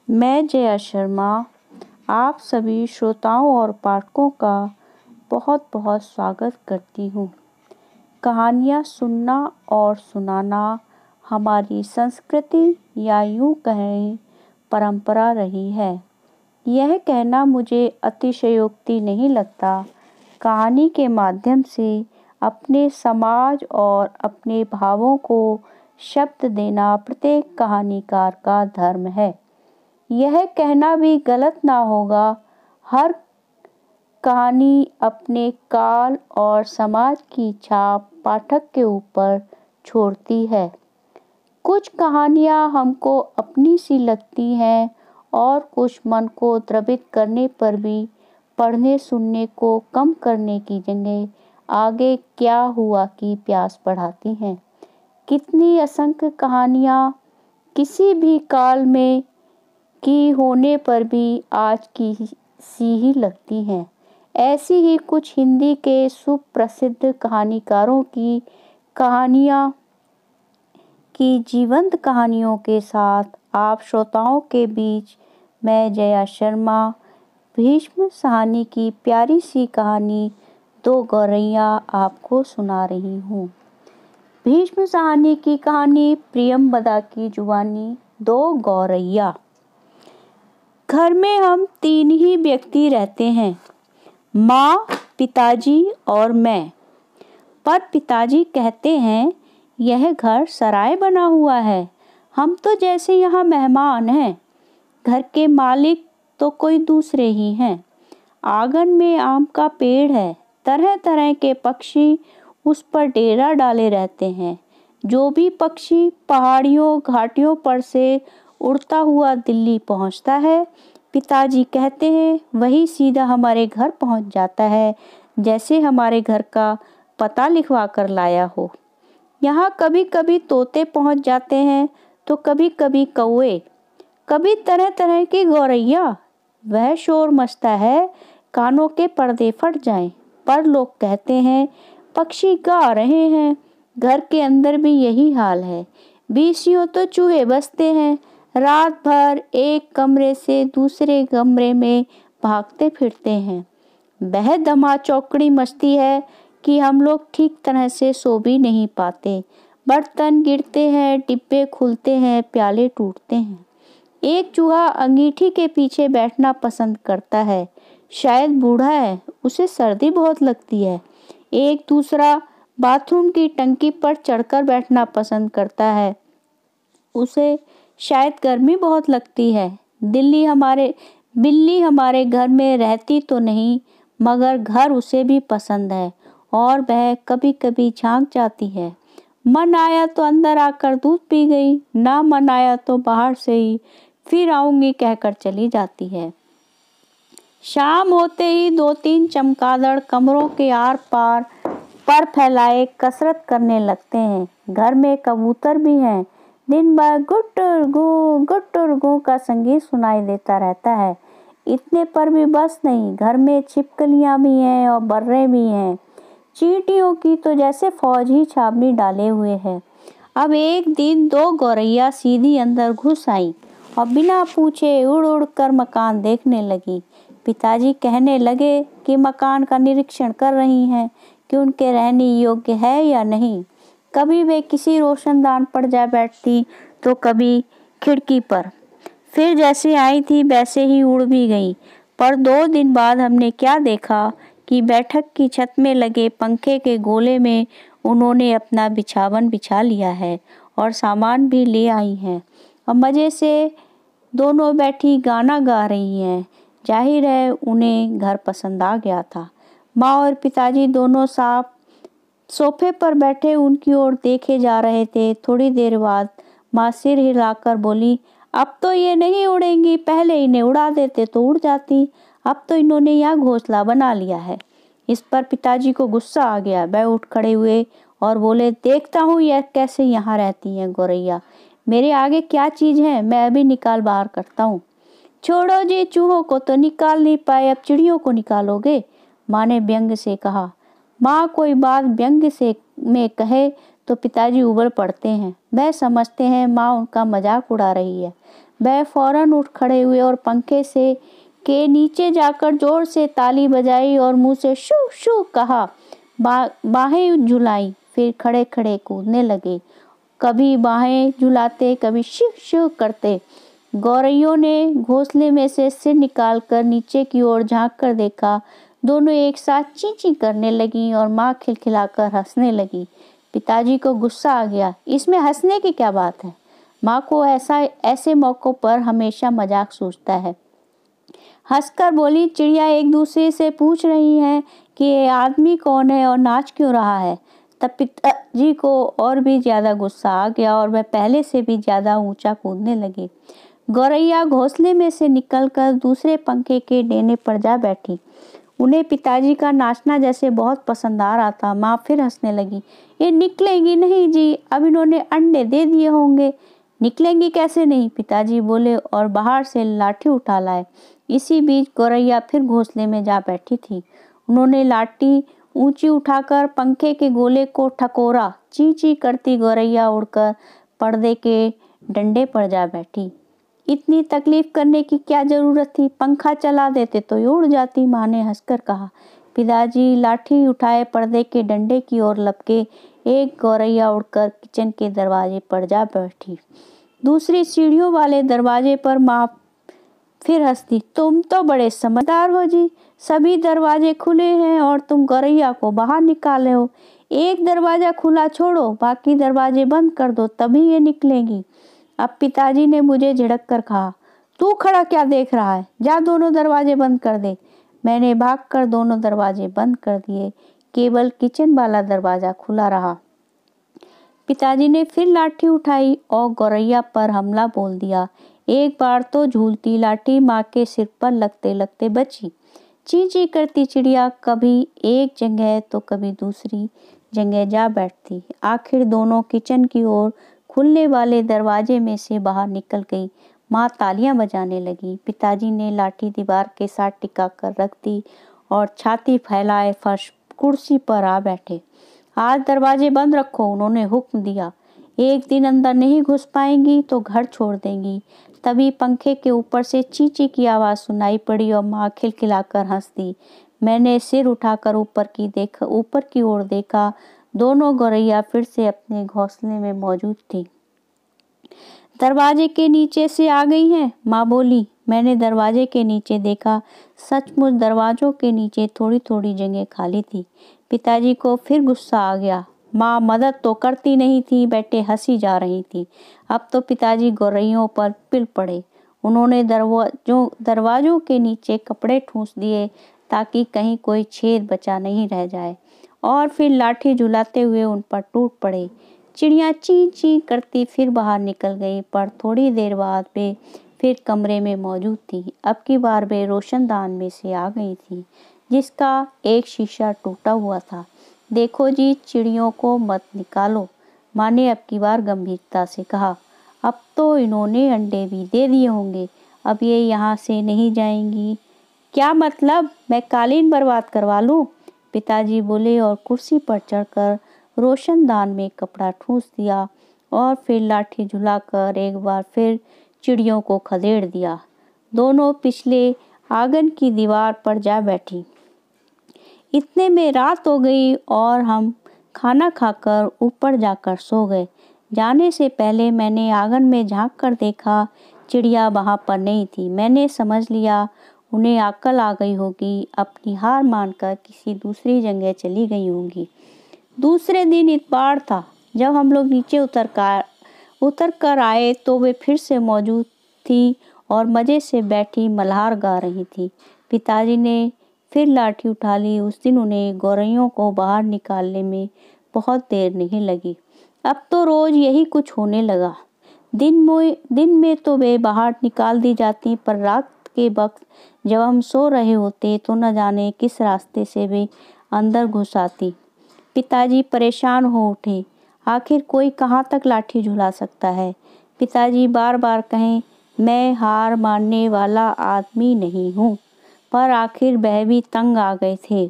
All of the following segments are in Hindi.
मैं जया शर्मा आप सभी श्रोताओं और पाठकों का बहुत बहुत स्वागत करती हूँ। कहानियाँ सुनना और सुनाना हमारी संस्कृति या यूँ कहें परंपरा रही है। यह कहना मुझे अतिशयोक्ति नहीं लगता। कहानी के माध्यम से अपने समाज और अपने भावों को शब्द देना प्रत्येक कहानीकार का धर्म है। यह कहना भी गलत ना होगा। हर कहानी अपने काल और समाज की छाप पाठक के ऊपर छोड़ती है। कुछ कहानियाँ हमको अपनी सी लगती हैं और कुछ मन को द्रवित करने पर भी पढ़ने सुनने को कम करने की जगह आगे क्या हुआ की प्यास बढ़ाती हैं। कितनी असंख्य कहानियाँ किसी भी काल में की होने पर भी आज की सी ही लगती हैं। ऐसी ही कुछ हिंदी के सुप्रसिद्ध कहानीकारों की कहानियाँ की जीवंत कहानियों के साथ आप श्रोताओं के बीच मैं जया शर्मा भीष्म साहनी की प्यारी सी कहानी दो गौरैया आपको सुना रही हूँ। भीष्म साहनी की कहानी प्रियंवदा की जुबानी दो गौरैया। घर में हम तीन ही व्यक्ति रहते हैं, माँ, पिताजी और मैं। पर पिताजी कहते हैं यह घर सराय बना हुआ है, हम तो जैसे यहाँ मेहमान हैं। घर के मालिक तो कोई दूसरे ही हैं। आंगन में आम का पेड़ है, तरह तरह के पक्षी उस पर डेरा डाले रहते हैं। जो भी पक्षी पहाड़ियों घाटियों पर से उड़ता हुआ दिल्ली पहुंचता है, पिताजी कहते हैं वही सीधा हमारे घर पहुंच जाता है, जैसे हमारे घर का पता लिखवा कर लाया हो। यहाँ कभी कभी तोते पहुंच जाते हैं तो कभी कभी कौवे, कभी तरह तरह की गौरैया। वह शोर मचता है कानों के पर्दे फट जाएं। पर लोग कहते हैं पक्षी गा रहे हैं। घर के अंदर भी यही हाल है। बीसियों तो चूहे बसते हैं, रात भर एक कमरे से दूसरे कमरे में भागते फिरते हैं। वह दमा चौकड़ी मचती है कि हम लोग ठीक तरह से सो भी नहीं पाते। बर्तन गिरते हैं, डिब्बे खुलते हैं, प्याले टूटते हैं। एक चूहा अंगीठी के पीछे बैठना पसंद करता है, शायद बूढ़ा है, उसे सर्दी बहुत लगती है। एक दूसरा बाथरूम की टंकी पर चढ़कर बैठना पसंद करता है, उसे शायद गर्मी बहुत लगती है। बिल्ली हमारे घर में रहती तो नहीं, मगर घर उसे भी पसंद है और वह कभी कभी झांक जाती है। मन आया तो अंदर आकर दूध पी गई, ना मन आया तो बाहर से ही फिर आऊंगी कहकर चली जाती है। शाम होते ही दो तीन चमगादड़ कमरों के आर पार पर फैलाए कसरत करने लगते हैं। घर में कबूतर भी हैं। दिन भर गुट्टुर गू का संगीत सुनाई देता रहता है। इतने पर भी बस नहीं, घर में छिपकलियां भी हैं और बर्रे भी हैं। चींटियों की तो जैसे फौज ही छावनी डाले हुए है। अब एक दिन दो गौरैया सीधी अंदर घुस आई और बिना पूछे उड़ उड़ कर मकान देखने लगी। पिताजी कहने लगे कि मकान का निरीक्षण कर रही हैं कि उनके रहने योग्य है या नहीं। कभी वे किसी रोशनदान पर जा बैठती तो कभी खिड़की पर। फिर जैसे आई थी वैसे ही उड़ भी गई। पर 2 दिन बाद हमने क्या देखा कि बैठक की छत में लगे पंखे के गोले में उन्होंने अपना बिछावन बिछा लिया है और सामान भी ले आई हैं और मज़े से दोनों बैठी गाना गा रही हैं। जाहिर है उन्हें घर पसंद आ गया था। माँ और पिताजी दोनों साफ सोफे पर बैठे उनकी ओर देखे जा रहे थे। थोड़ी देर बाद माँ सिर हिलाकर बोली, अब तो ये नहीं उड़ेंगी, पहले इन्हें उड़ा देते तो उड़ जाती। अब तो इन्होंने यहाँ घोंसला बना लिया है। इस पर पिताजी को गुस्सा आ गया। वह उठ खड़े हुए और बोले, देखता हूँ यह कैसे यहाँ रहती हैं गौरैया। मेरे आगे क्या चीज़ है, मैं अभी निकाल बाहर करता हूँ। छोड़ो जी, चूहों को तो निकाल नहीं पाए, अब चिड़ियों को निकालोगे, माँ ने व्यंग से कहा। माँ कोई बात व्यंग से में कहे तो पिताजी उबल पड़ते हैं। वह समझते हैं माँ उनका मजाक उड़ा रही है। वह फौरन उठ खड़े हुए और पंखे से के नीचे जाकर जोर से ताली बजाई और मुंह से शू शू कहा। बाहें झुलाई, फिर खड़े खड़े कूदने लगे। कभी बाहें झुलाते, कभी शिव शिव करते। गौरैयों ने घोंसले में से सिर निकालकर नीचे की ओर झांक कर देखा। दोनों एक साथ ची ची करने लगी और माँ खिलखिलाकर हंसने लगी। पिताजी को गुस्सा आ गया। इसमें हंसने की क्या बात है? माँ को ऐसे मौकों पर हमेशा मजाक सूझता है। हंसकर बोली, चिड़िया एक दूसरे से पूछ रही हैं कि ये आदमी कौन है और नाच क्यों रहा है। तब पिताजी को और भी ज्यादा गुस्सा आ गया और वह पहले से भी ज्यादा ऊंचा कूदने लगे। गौरैया घोंसले में से निकलकर दूसरे पंखे के डेने पर जा बैठी। उन्हें पिताजी का नाचना जैसे बहुत पसंद आ रहा था। माँ फिर हंसने लगी। ये निकलेंगी नहीं जी, अब इन्होंने अंडे दे दिए होंगे। निकलेंगी कैसे नहीं, पिताजी बोले और बाहर से लाठी उठा लाए। इसी बीच गौरैया फिर घोंसले में जा बैठी थी। उन्होंने लाठी ऊंची उठाकर पंखे के गोले को ठकोरा। ची ची करती गौरैया उड़कर पर्दे के डंडे पर जा बैठी। इतनी तकलीफ करने की क्या जरूरत थी, पंखा चला देते तो उड़ जाती, माँ ने हंसकर कहा। पिताजी लाठी उठाए पर्दे के डंडे की ओर लपके। एक गौरैया उड़कर किचन के दरवाजे पर जा बैठी। दूसरी सीढ़ियों वाले दरवाजे पर माँ फिर हंसती। तुम तो बड़े समझदार हो जी, सभी दरवाजे खुले हैं और तुम गौरैया को बाहर निकाले हो। एक दरवाजा खुला छोड़ो, बाकी दरवाजे बंद कर दो, तभी ये निकलेंगी। अब पिताजी ने मुझे झिड़क कर कहा, तू खड़ा क्या देख रहा है, जा दोनों दरवाजे बंद कर दे। मैंने भागकर दोनों दरवाजे बंद कर दिए, केवल किचन वाला दरवाजा खुला रहा। पिताजी ने फिर लाठी उठाई और गौरैया पर हमला बोल दिया। एक बार तो झूलती लाठी माँ के सिर पर लगते लगते बची। ची ची करती चिड़िया कभी एक जगह तो कभी दूसरी जगह जा बैठती। आखिर दोनों किचन की ओर खुलने वाले दरवाजे में से बाहर निकल गई। माँ तालियां बजाने लगी। पिताजी ने लाठी दीवार के साथ टिका कर रख दी और छाती फैलाए फर्श कुर्सी पर आ बैठे। आज दरवाजे बंद रखो, उन्होंने हुक्म दिया। एक दिन अंदर नहीं घुस पाएंगी तो घर छोड़ देंगी। तभी पंखे के ऊपर से चींची की आवाज सुनाई पड़ी और माँ खिलखिलाकर हंस दी। मैंने सिर उठाकर ऊपर की ओर देखा। दोनों गौरैया फिर से अपने घोंसले में मौजूद थी। दरवाजे के नीचे से आ गई हैं, माँ बोली। मैंने दरवाजे के नीचे देखा। सचमुच दरवाजों के नीचे थोड़ी थोड़ी जगह खाली थी। पिताजी को फिर गुस्सा आ गया। माँ मदद तो करती नहीं थी, बैठे हंसी जा रही थी। अब तो पिताजी गौरैयों पर पिल पड़े। उन्होंने दरवाजों के नीचे कपड़े ठूंस दिए ताकि कहीं कोई छेद बचा नहीं रह जाए, और फिर लाठी झुलाते हुए उन पर टूट पड़े। चिड़िया ची ची करती फिर बाहर निकल गई, पर थोड़ी देर बाद वे फिर कमरे में मौजूद थी। अब की बार वे रोशनदान में से आ गई थी, जिसका एक शीशा टूटा हुआ था। देखो जी, चिड़ियों को मत निकालो, माँ ने अब की बार गंभीरता से कहा। अब तो इन्होंने अंडे भी दे दिए होंगे, अब ये यहाँ से नहीं जाएंगी। क्या मतलब, मैं कालीन बर्बाद करवा लूं? पिताजी बोले और कुर्सी पर चढ़कर रोशनदान में कपड़ा ठूंस दिया और फिर लाठी झुलाकर एक बार फिर चिड़ियों को खदेड़ दिया। दोनों पिछले आंगन की दीवार पर जा बैठी। इतने में रात हो गई और हम खाना खाकर ऊपर जाकर सो गए। जाने से पहले मैंने आंगन में झांक कर देखा, चिड़िया वहां पर नहीं थी। मैंने समझ लिया उन्हें अक्ल आ गई होगी, अपनी हार मानकर किसी दूसरी जगह चली गई होंगी। दूसरे दिन इतवार था। जब हम लोग नीचे उतर कर आए तो वे फिर से मौजूद थी और मज़े से बैठी मल्हार गा रही थी। पिताजी ने फिर लाठी उठा ली। उस दिन उन्हें गौरैयों को बाहर निकालने में बहुत देर नहीं लगी। अब तो रोज यही कुछ होने लगा। दिन में तो वे बाहर निकाल दी जाती, पर रात के वक्त जब हम सो रहे होते तो न जाने किस रास्ते से वे अंदर घुस आती। पिताजी परेशान हो उठे। आखिर कोई कहाँ तक लाठी झुला सकता है? पिताजी बार बार कहें, मैं हार मानने वाला आदमी नहीं हूँ, पर आखिर वह भी तंग आ गए थे।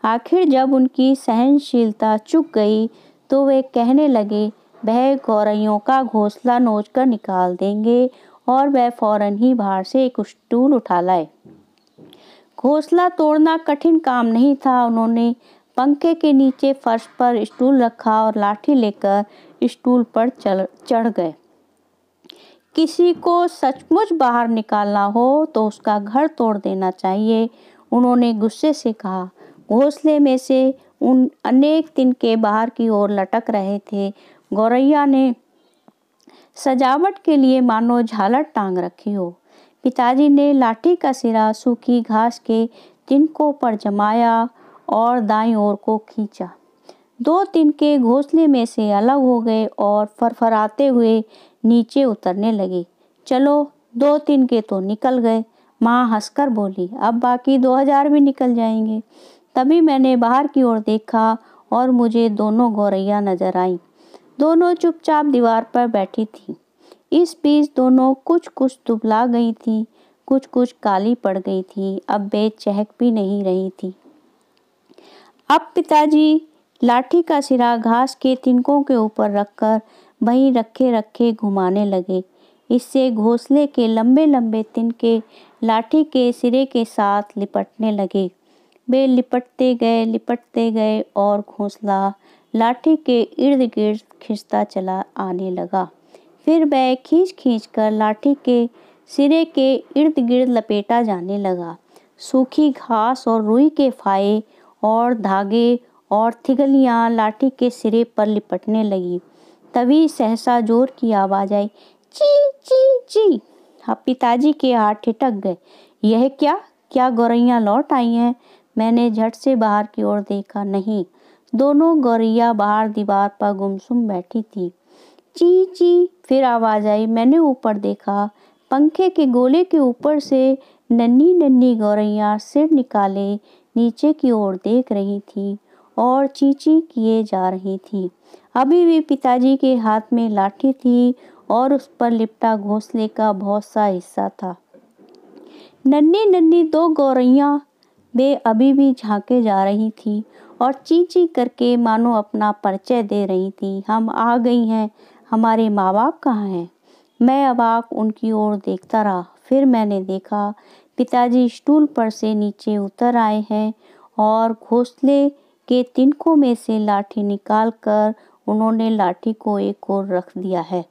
आखिर जब उनकी सहनशीलता चुक गई तो वे कहने लगे, वह गौरैयों का घोंसला नोच कर निकाल देंगे और वह फौरन ही बाहर से एक स्टूल उठा लाए। घोंसला तोड़ना कठिन काम नहीं था। उन्होंने पंखे के नीचे फर्श पर स्टूल रखा और लाठी लेकर स्टूल पर चढ़ गए। किसी को सचमुच बाहर निकालना हो तो उसका घर तोड़ देना चाहिए, उन्होंने गुस्से से कहा। घोंसले में से उन अनेक तिनके बाहर की ओर लटक रहे थे। गौरैया ने सजावट के लिए मानो झालर टांग रखी हो। पिताजी ने लाठी का सिरा सूखी घास के तिनकों पर जमाया और दाईं ओर को खींचा। 2 तिनके घोंसले में से अलग हो गए और फरफराते हुए नीचे उतरने लगे। चलो, 2 तिनके तो निकल गए, माँ हंसकर बोली। अब बाकी 2000 भी निकल जाएंगे। तभी मैंने बाहर की ओर देखा और मुझे दोनों गौरैया नजर आईं। दोनों चुपचाप दीवार पर बैठी थीं। इस बीच दोनों कुछ कुछ दुबला गई थीं, कुछ कुछ काली पड़ गई थीं। अब वे चहक भी नहीं रही थीं। अब पिताजी लाठी का सिरा घास के तिनकों के ऊपर रखकर वहीं रखे रखे घुमाने लगे। इससे घोंसले के लंबे लंबे तिनके लाठी के सिरे के साथ लिपटने लगे। वे लिपटते गए और घोंसला लाठी के इर्द गिर्द खिंचता चला आने लगा। फिर वह खींच खींच कर लाठी के सिरे के इर्द गिर्द लपेटा जाने लगा। सूखी घास और रुई के फाये और धागे और थिगलियाँ लाठी के सिरे पर लिपटने लगी। तभी सहसा जोर की आवाज आई, ची ची ची। अब पिताजी के हाथ ठिठक गए। यह क्या गौरैया लौट आई हैं? मैंने झट से बाहर की ओर देखा। नहीं, दोनों गौरैया बाहर दीवार पर गुमसुम बैठी थी। ची ची फिर आवाज आई। मैंने ऊपर देखा। पंखे के गोले के ऊपर से नन्ही नन्ही गौरैया सिर निकाले नीचे की ओर देख रही थी और चींची किए जा रही थी। अभी भी पिताजी के हाथ में लाठी थी और उस पर लिपटा घोंसले का बहुत सा हिस्सा था। नन्ही नन्ही 2 गौरैया वे अभी भी झांके जा रही थी और चींची करके मानो अपना परिचय दे रही थी। हम आ गई हैं, हमारे माँ बाप कहाँ हैं? मैं अवाक उनकी ओर देखता रहा। फिर मैंने देखा पिताजी स्टूल पर से नीचे उतर आए हैं और घोंसले के तिनकों में से लाठी निकालकर उन्होंने लाठी को एक ओर रख दिया है।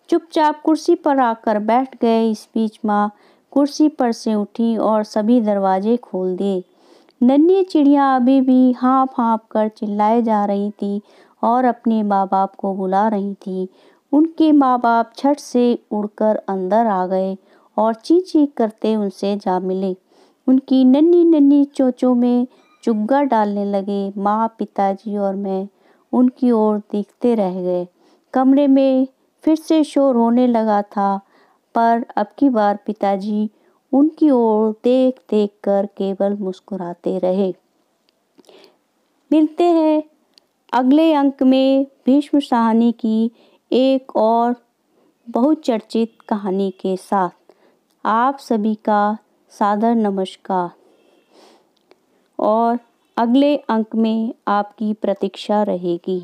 चुपचाप कुर्सी पर आकर बैठ गए। इस बीच माँ कुर्सी पर से उठी और सभी दरवाजे खोल दिए। नन्ही चिड़िया अभी भी हाँफ हाँफ कर चिल्लाए जा रही थी और अपने माँ बाप को बुला रही थी। उनके माँ बाप झट से उड़कर अंदर आ गए और ची ची करते उनसे जा मिले। उनकी नन्ही नन्ही चोंचों में चुग्गा डालने लगे। माँ, पिताजी और मैं उनकी ओर देखते रह गए। कमरे में फिर से शोर होने लगा था, पर अब की बार पिताजी उनकी ओर देख देख कर केवल मुस्कुराते रहे। मिलते हैं अगले अंक में भीष्म साहनी की एक और बहुचर्चित कहानी के साथ। आप सभी का सादर नमस्कार और अगले अंक में आपकी प्रतीक्षा रहेगी।